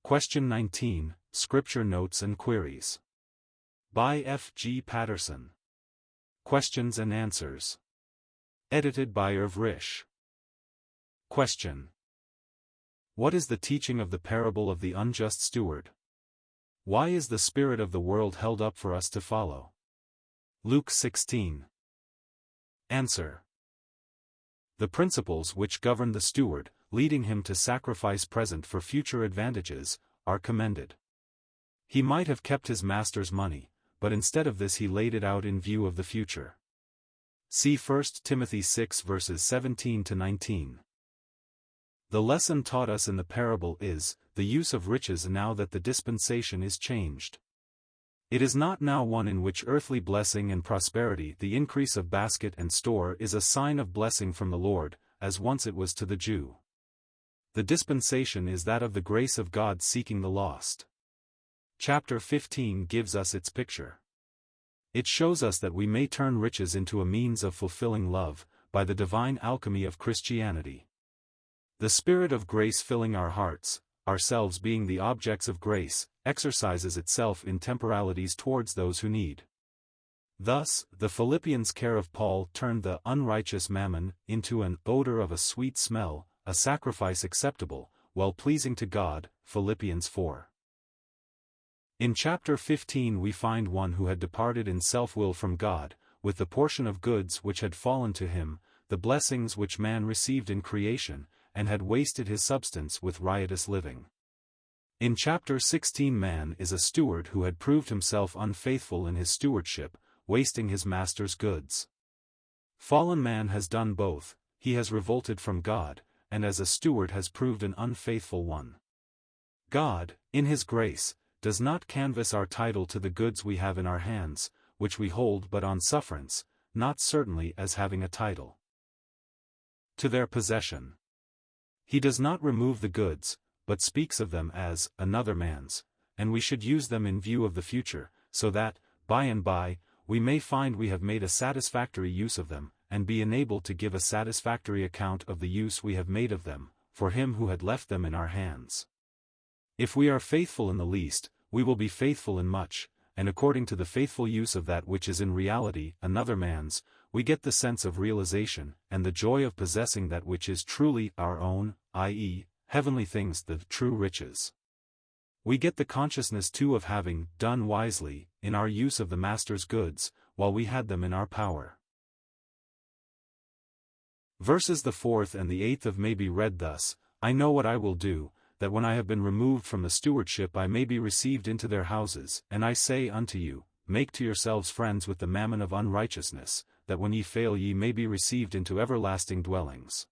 Question 19, Scripture Notes and Queries. By F. G. Patterson. Questions and Answers. Edited by Irv Risch. Question. What is the teaching of the parable of the unjust steward? Why is the spirit of the world held up for us to follow? Luke 16. Answer. The principles which govern the steward, leading him to sacrifice present for future advantages, are commended. He might have kept his master's money, but instead of this he laid it out in view of the future. See 1 Timothy 6 verses 17 to 19. The lesson taught us in the parable is, the use of riches now that the dispensation is changed. It is not now one in which earthly blessing and prosperity, the increase of basket and store, is a sign of blessing from the Lord, as once it was to the Jew. The dispensation is that of the grace of God seeking the lost. Chapter 15 gives us its picture. It shows us that we may turn riches into a means of fulfilling love, by the divine alchemy of Christianity. The Spirit of grace filling our hearts, ourselves being the objects of grace, exercises itself in temporalities towards those who need. Thus, the Philippians' care of Paul turned the unrighteous mammon into an odor of a sweet smell, a sacrifice acceptable, well-pleasing to God, Philippians 4. In chapter 15 we find one who had departed in self-will from God, with the portion of goods which had fallen to him, the blessings which man received in creation, and had wasted his substance with riotous living. In chapter 16 man is a steward who had proved himself unfaithful in his stewardship, wasting his master's goods. Fallen man has done both, he has revolted from God, and as a steward has proved an unfaithful one. God, in his grace, does not canvass our title to the goods we have in our hands, which we hold but on sufferance, not certainly as having a title to their possession. He does not remove the goods, but speaks of them as another man's, and we should use them in view of the future, so that, by and by, we may find we have made a satisfactory use of them, and be enabled to give a satisfactory account of the use we have made of them, for him who had left them in our hands. If we are faithful in the least, we will be faithful in much, and according to the faithful use of that which is in reality another man's, we get the sense of realization and the joy of possessing that which is truly our own, i.e., heavenly things, the true riches. We get the consciousness too of having done wisely in our use of the Master's goods, while we had them in our power. Verses the 4th and the 8th of may be read thus: I know what I will do, that when I have been removed from the stewardship I may be received into their houses, and I say unto you, make to yourselves friends with the mammon of unrighteousness, that when ye fail ye may be received into everlasting dwellings.